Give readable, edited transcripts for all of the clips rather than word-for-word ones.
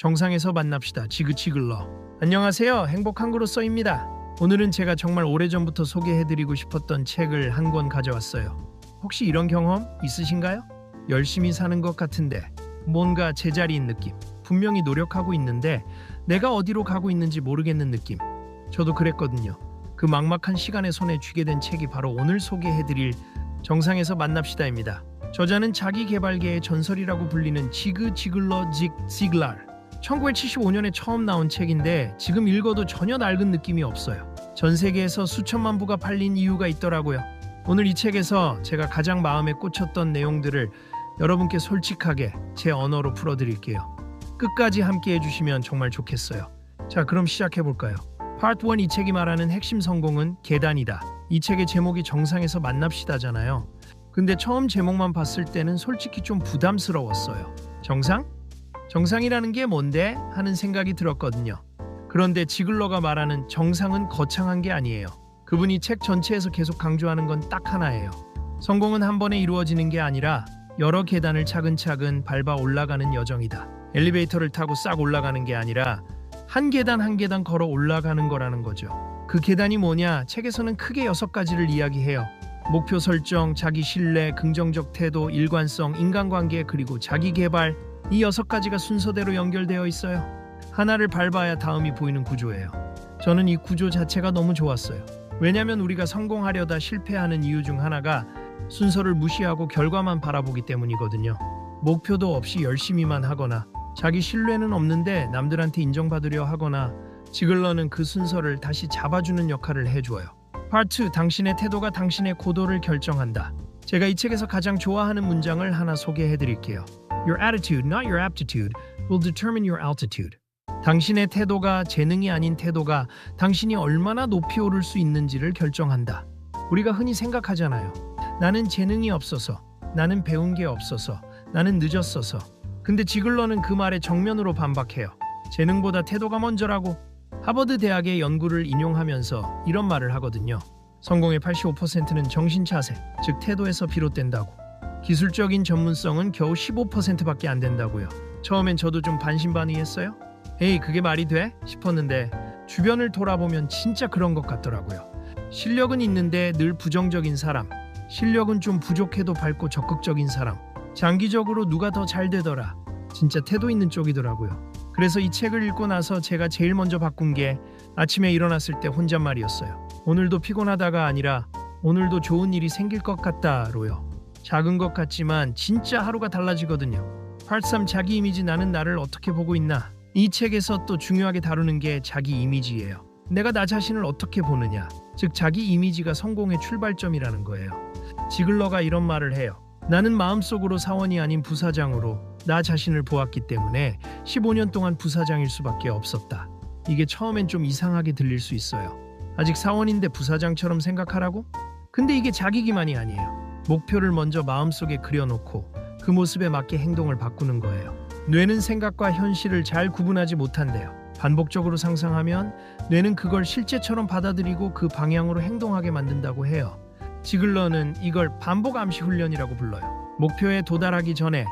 정상에서 만납시다. 지그치글러. 안녕하세요. 행복한 그로써입니다. 오늘은 제가 정말 오래전부터 소개해드리고 싶었던 책을 한 권 가져왔어요. 혹시 이런 경험 있으신가요? 열심히 사는 것 같은데 뭔가 제자리인 느낌. 분명히 노력하고 있는데 내가 어디로 가고 있는지 모르겠는 느낌. 저도 그랬거든요. 그 막막한 시간에 손에 쥐게 된 책이 바로 오늘 소개해드릴 정상에서 만납시다입니다. 저자는 자기계발계의 전설이라고 불리는 지그 지글러 직 지글랄. 1975년에 처음 나온 책인데 지금 읽어도 전혀 낡은 느낌이 없어요. 전 세계에서 수천만 부가 팔린 이유가 있더라고요. 오늘 이 책에서 제가 가장 마음에 꽂혔던 내용들을 여러분께 솔직하게 제 언어로 풀어드릴게요. 끝까지 함께 해주시면 정말 좋겠어요. 자, 그럼 시작해볼까요? 파트 1. 이 책이 말하는 핵심 성공은 계단이다. 이 책의 제목이 정상에서 만납시다잖아요. 근데 처음 제목만 봤을 때는 솔직히 좀 부담스러웠어요. 정상? 정상이라는 게 뭔데? 하는 생각이 들었거든요. 그런데 지글러가 말하는 정상은 거창한 게 아니에요. 그분이 책 전체에서 계속 강조하는 건 딱 하나예요. 성공은 한 번에 이루어지는 게 아니라 여러 계단을 차근차근 밟아 올라가는 여정이다. 엘리베이터를 타고 싹 올라가는 게 아니라 한 계단 한 계단 걸어 올라가는 거라는 거죠. 그 계단이 뭐냐? 책에서는 크게 6가지를 이야기해요. 목표 설정, 자기 신뢰, 긍정적 태도, 일관성, 인간관계, 그리고 자기 개발. 이 6가지가 순서대로 연결되어 있어요. 하나를 밟아야 다음이 보이는 구조예요. 저는 이 구조 자체가 너무 좋았어요. 왜냐면 우리가 성공하려다 실패하는 이유 중 하나가 순서를 무시하고 결과만 바라보기 때문이거든요. 목표도 없이 열심히만 하거나 자기 신뢰는 없는데 남들한테 인정받으려 하거나 지글러는 그 순서를 다시 잡아주는 역할을 해줘요. 파트 2. 당신의 태도가 당신의 고도를 결정한다. 제가 이 책에서 가장 좋아하는 문장을 하나 소개해드릴게요. Your attitude, not your aptitude, will determine your altitude. 당신의 태도가 재능이 아닌 태도가 당신이 얼마나 높이 오를 수 있는지를 결정한다. 우리가 흔히 생각하잖아요. 나는 재능이 없어서, 나는 배운 게 없어서, 나는 늦었어서. 근데 지글러는 그 말에 정면으로 반박해요. 재능보다 태도가 먼저라고. 하버드 대학의 연구를 인용하면서 이런 말을 하거든요. 성공의 85%는 정신차세, 즉 태도에서 비롯된다고. 기술적인 전문성은 겨우 15%밖에 안 된다고요. 처음엔 저도 좀 반신반의했어요. 에이, 그게 말이 돼? 싶었는데 주변을 돌아보면 진짜 그런 것 같더라고요. 실력은 있는데 늘 부정적인 사람, 실력은 좀 부족해도 밝고 적극적인 사람, 장기적으로 누가 더 잘 되더라. 진짜 태도 있는 쪽이더라고요. 그래서 이 책을 읽고 나서 제가 제일 먼저 바꾼 게 아침에 일어났을 때 혼잣말이었어요. 오늘도 피곤하다가 아니라 오늘도 좋은 일이 생길 것 같다로요. 작은 것 같지만 진짜 하루가 달라지거든요. 파트 3. 자기 이미지. 나는 나를 어떻게 보고 있나? 이 책에서 또 중요하게 다루는 게 자기 이미지예요. 내가 나 자신을 어떻게 보느냐, 즉 자기 이미지가 성공의 출발점이라는 거예요. 지글러가 이런 말을 해요. 나는 마음속으로 사원이 아닌 부사장으로 나 자신을 보았기 때문에 15년 동안 부사장일 수밖에 없었다. 이게 처음엔 좀 이상하게 들릴 수 있어요. 아직 사원인데 부사장처럼 생각하라고? 근데 이게 자기 기만이 아니에요. 목표를 먼저 마음속에 그려놓고 그 모습에 맞게 행동을 바꾸는 거예요. 뇌는 생각과 현실을 잘 구분하지 못한대요. 반복적으로 상상하면 뇌는 그걸 실제처럼 받아들이고 그 방향으로 행동하게 만든다고 해요. 지글러는 이걸 반복 암시 훈련이라고 불러요. 목표에 도달하기 전에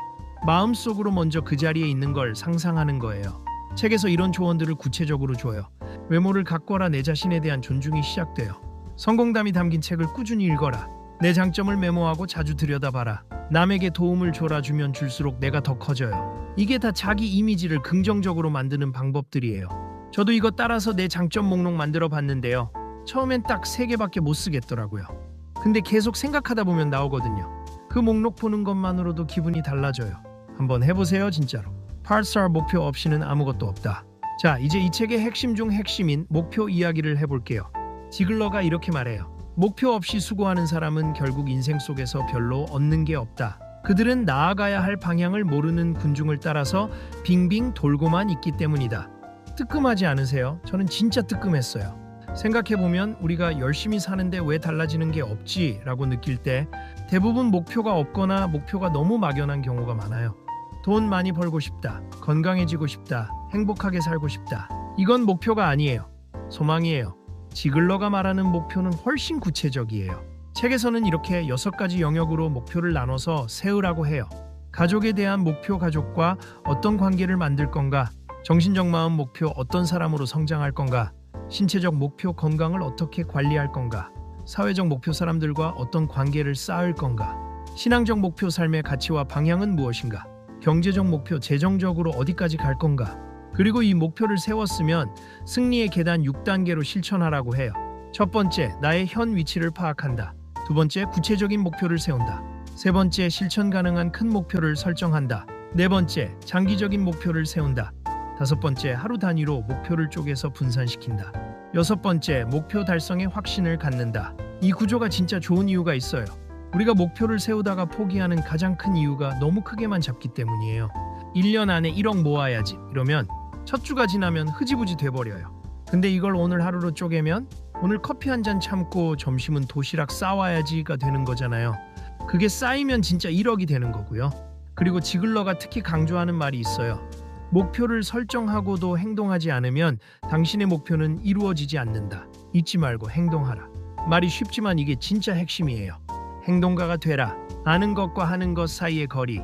마음속으로 먼저 그 자리에 있는 걸 상상하는 거예요. 책에서 이런 조언들을 구체적으로 줘요. 외모를 가꿔라. 내 자신에 대한 존중이 시작돼요. 성공담이 담긴 책을 꾸준히 읽어라. 내 장점을 메모하고 자주 들여다봐라. 남에게 도움을 줘라. 주면 줄수록 내가 더 커져요. 이게 다 자기 이미지를 긍정적으로 만드는 방법들이에요. 저도 이거 따라서 내 장점 목록 만들어 봤는데요. 처음엔 딱 3개밖에 못 쓰겠더라고요. 근데 계속 생각하다 보면 나오거든요. 그 목록 보는 것만으로도 기분이 달라져요. 한번 해보세요, 진짜로. 파트 4. 목표 없이는 아무것도 없다. 자, 이제 이 책의 핵심 중 핵심인 목표 이야기를 해볼게요. 지글러가 이렇게 말해요. 목표 없이 수고하는 사람은 결국 인생 속에서 별로 얻는 게 없다. 그들은 나아가야 할 방향을 모르는 군중을 따라서 빙빙 돌고만 있기 때문이다. 뜨끔하지 않으세요? 저는 진짜 뜨끔했어요. 생각해보면 우리가 열심히 사는데 왜 달라지는 게 없지? 라고 느낄 때 대부분 목표가 없거나 목표가 너무 막연한 경우가 많아요. 돈 많이 벌고 싶다, 건강해지고 싶다, 행복하게 살고 싶다. 이건 목표가 아니에요. 소망이에요. 지글러가 말하는 목표는 훨씬 구체적이에요. 책에서는 이렇게 6가지 영역으로 목표를 나눠서 세우라고 해요. 가족에 대한 목표, 가족과 어떤 관계를 만들 건가, 정신적 마음 목표 어떤 사람으로 성장할 건가? 신체적 목표 건강을 어떻게 관리할 건가? 사회적 목표 사람들과 어떤 관계를 쌓을 건가? 신앙적 목표 삶의 가치와 방향은 무엇인가? 경제적 목표 재정적으로 어디까지 갈 건가? 그리고 이 목표를 세웠으면 승리의 계단 6단계로 실천하라고 해요. 첫 번째, 나의 현 위치를 파악한다. 두 번째, 구체적인 목표를 세운다. 세 번째, 실천 가능한 큰 목표를 설정한다. 네 번째, 장기적인 목표를 세운다. 다섯 번째, 하루 단위로 목표를 쪼개서 분산시킨다. 여섯 번째, 목표 달성에 확신을 갖는다. 이 구조가 진짜 좋은 이유가 있어요. 우리가 목표를 세우다가 포기하는 가장 큰 이유가 너무 크게만 잡기 때문이에요. 1년 안에 1억 모아야지 이러면 첫 주가 지나면 흐지부지 돼버려요. 근데 이걸 오늘 하루로 쪼개면 오늘 커피 한 잔 참고 점심은 도시락 싸와야지가 되는 거잖아요. 그게 쌓이면 진짜 1억이 되는 거고요. 그리고 지글러가 특히 강조하는 말이 있어요. 목표를 설정하고도 행동하지 않으면 당신의 목표는 이루어지지 않는다. 잊지 말고 행동하라. 말이 쉽지만 이게 진짜 핵심이에요. 행동가가 되라. 아는 것과 하는 것 사이의 거리.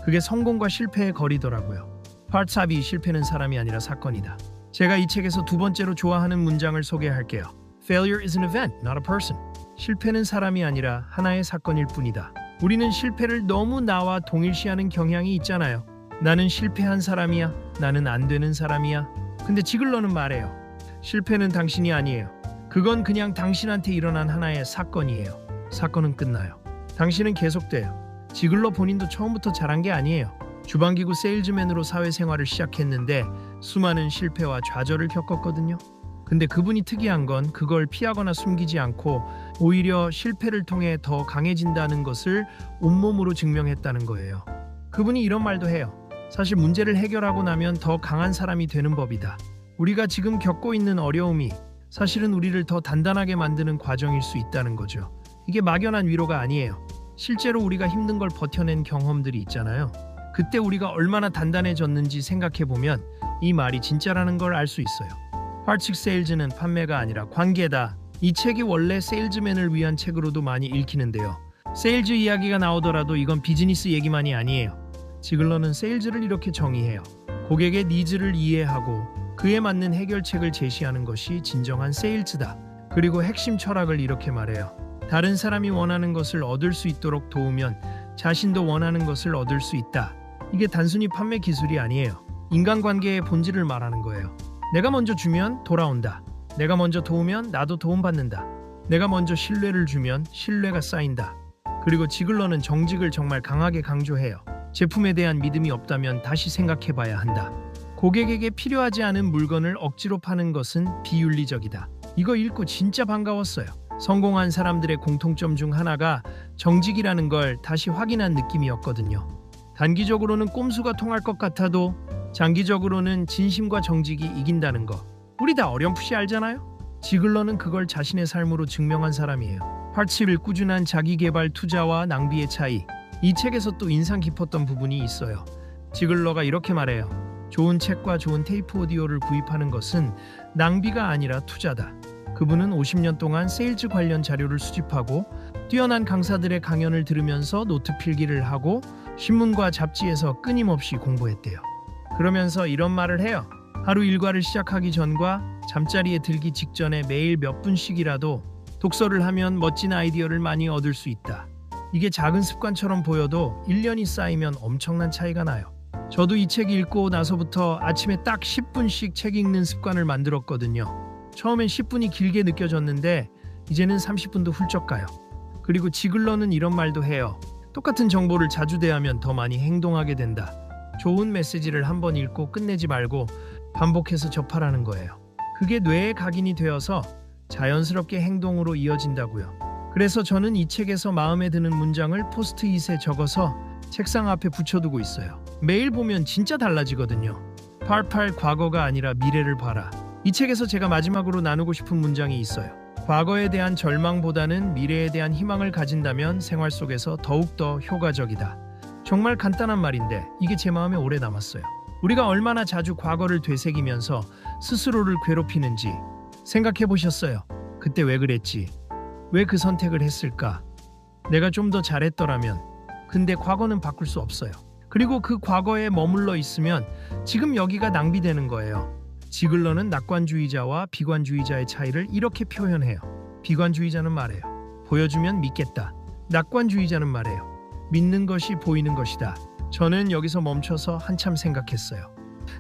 그게 성공과 실패의 거리더라고요. 파트삽이 실패는 사람이 아니라 사건이다. 제가 이 책에서 두 번째로 좋아하는 문장을 소개할게요. Failure is an event, not a person. 실패는 사람이 아니라 하나의 사건일 뿐이다. 우리는 실패를 너무 나와 동일시하는 경향이 있잖아요. 나는 실패한 사람이야. 나는 안 되는 사람이야. 근데 지글러는 말해요. 실패는 당신이 아니에요. 그건 그냥 당신한테 일어난 하나의 사건이에요. 사건은 끝나요. 당신은 계속돼요. 지글러 본인도 처음부터 잘한 게 아니에요. 주방기구 세일즈맨으로 사회생활을 시작했는데 수많은 실패와 좌절을 겪었거든요. 근데 그분이 특이한 건 그걸 피하거나 숨기지 않고 오히려 실패를 통해 더 강해진다는 것을 온몸으로 증명했다는 거예요. 그분이 이런 말도 해요. 사실 문제를 해결하고 나면 더 강한 사람이 되는 법이다. 우리가 지금 겪고 있는 어려움이 사실은 우리를 더 단단하게 만드는 과정일 수 있다는 거죠. 이게 막연한 위로가 아니에요. 실제로 우리가 힘든 걸 버텨낸 경험들이 있잖아요. 그때 우리가 얼마나 단단해졌는지 생각해보면 이 말이 진짜라는 걸 알 수 있어요. Part 6 세일즈는 판매가 아니라 관계다. 이 책이 원래 세일즈맨을 위한 책으로도 많이 읽히는데요. 세일즈 이야기가 나오더라도 이건 비즈니스 얘기만이 아니에요. 지글러는 세일즈를 이렇게 정의해요. 고객의 니즈를 이해하고 그에 맞는 해결책을 제시하는 것이 진정한 세일즈다. 그리고 핵심 철학을 이렇게 말해요. 다른 사람이 원하는 것을 얻을 수 있도록 도우면 자신도 원하는 것을 얻을 수 있다. 이게 단순히 판매 기술이 아니에요. 인간관계의 본질을 말하는 거예요. 내가 먼저 주면 돌아온다. 내가 먼저 도우면 나도 도움받는다. 내가 먼저 신뢰를 주면 신뢰가 쌓인다. 그리고 지글러는 정직을 정말 강하게 강조해요. 제품에 대한 믿음이 없다면 다시 생각해봐야 한다. 고객에게 필요하지 않은 물건을 억지로 파는 것은 비윤리적이다. 이거 읽고 진짜 반가웠어요. 성공한 사람들의 공통점 중 하나가 정직이라는 걸 다시 확인한 느낌이었거든요. 단기적으로는 꼼수가 통할 것 같아도 장기적으로는 진심과 정직이 이긴다는 거. 우리 다 어렴풋이 알잖아요? 지글러는 그걸 자신의 삶으로 증명한 사람이에요. Part 7 꾸준한 자기개발 투자와 낭비의 차이. 이 책에서 또 인상 깊었던 부분이 있어요. 지글러가 이렇게 말해요. 좋은 책과 좋은 테이프 오디오를 구입하는 것은 낭비가 아니라 투자다. 그분은 50년 동안 세일즈 관련 자료를 수집하고 뛰어난 강사들의 강연을 들으면서 노트 필기를 하고 신문과 잡지에서 끊임없이 공부했대요. 그러면서 이런 말을 해요. 하루 일과를 시작하기 전과 잠자리에 들기 직전에 매일 몇 분씩이라도 독서를 하면 멋진 아이디어를 많이 얻을 수 있다. 이게 작은 습관처럼 보여도 1년이 쌓이면 엄청난 차이가 나요. 저도 이 책 읽고 나서부터 아침에 딱 10분씩 책 읽는 습관을 만들었거든요. 처음엔 10분이 길게 느껴졌는데 이제는 30분도 훌쩍 가요. 그리고 지글러는 이런 말도 해요. 똑같은 정보를 자주 대하면 더 많이 행동하게 된다. 좋은 메시지를 한번 읽고 끝내지 말고 반복해서 접하라는 거예요. 그게 뇌에 각인이 되어서 자연스럽게 행동으로 이어진다고요. 그래서 저는 이 책에서 마음에 드는 문장을 포스트잇에 적어서 책상 앞에 붙여두고 있어요. 매일 보면 진짜 달라지거든요. Part 8 과거가 아니라 미래를 봐라. 이 책에서 제가 마지막으로 나누고 싶은 문장이 있어요. 과거에 대한 절망보다는 미래에 대한 희망을 가진다면 생활 속에서 더욱더 효과적이다. 정말 간단한 말인데 이게 제 마음에 오래 남았어요. 우리가 얼마나 자주 과거를 되새기면서 스스로를 괴롭히는지 생각해 보셨어요? 그때 왜 그랬지? 왜 그 선택을 했을까? 내가 좀 더 잘했더라면. 근데 과거는 바꿀 수 없어요. 그리고 그 과거에 머물러 있으면 지금 여기가 낭비되는 거예요. 지글러는 낙관주의자와 비관주의자의 차이를 이렇게 표현해요. 비관주의자는 말해요. 보여주면 믿겠다. 낙관주의자는 말해요. 믿는 것이 보이는 것이다. 저는 여기서 멈춰서 한참 생각했어요.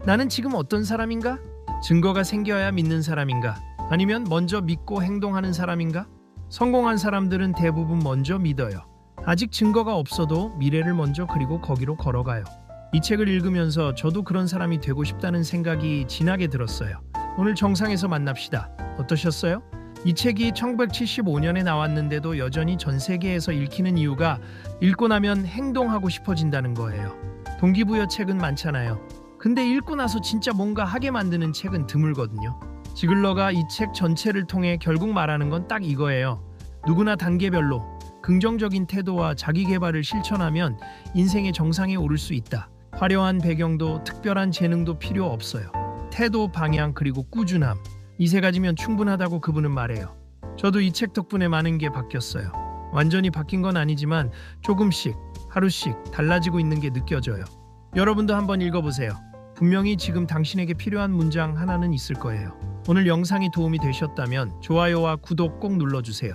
나는 지금 어떤 사람인가? 증거가 생겨야 믿는 사람인가? 아니면 먼저 믿고 행동하는 사람인가? 성공한 사람들은 대부분 먼저 믿어요. 아직 증거가 없어도 미래를 먼저 그리고 거기로 걸어가요. 이 책을 읽으면서 저도 그런 사람이 되고 싶다는 생각이 진하게 들었어요. 오늘 정상에서 만납시다. 어떠셨어요? 이 책이 1975년에 나왔는데도 여전히 전 세계에서 읽히는 이유가 읽고 나면 행동하고 싶어진다는 거예요. 동기부여 책은 많잖아요. 근데 읽고 나서 진짜 뭔가 하게 만드는 책은 드물거든요. 지글러가 이 책 전체를 통해 결국 말하는 건 딱 이거예요. 누구나 단계별로 긍정적인 태도와 자기 개발을 실천하면 인생의 정상에 오를 수 있다. 화려한 배경도 특별한 재능도 필요 없어요. 태도, 방향, 그리고 꾸준함. 이 세 가지면 충분하다고 그분은 말해요. 저도 이 책 덕분에 많은 게 바뀌었어요. 완전히 바뀐 건 아니지만 조금씩, 하루씩 달라지고 있는 게 느껴져요. 여러분도 한번 읽어보세요. 분명히 지금 당신에게 필요한 문장 하나는 있을 거예요. 오늘 영상이 도움이 되셨다면 좋아요와 구독 꼭 눌러주세요.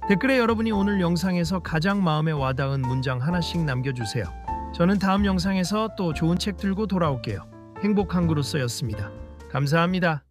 댓글에 여러분이 오늘 영상에서 가장 마음에 와닿은 문장 하나씩 남겨주세요. 저는 다음 영상에서 또 좋은 책 들고 돌아올게요. 행복한글로서였습니다. 감사합니다.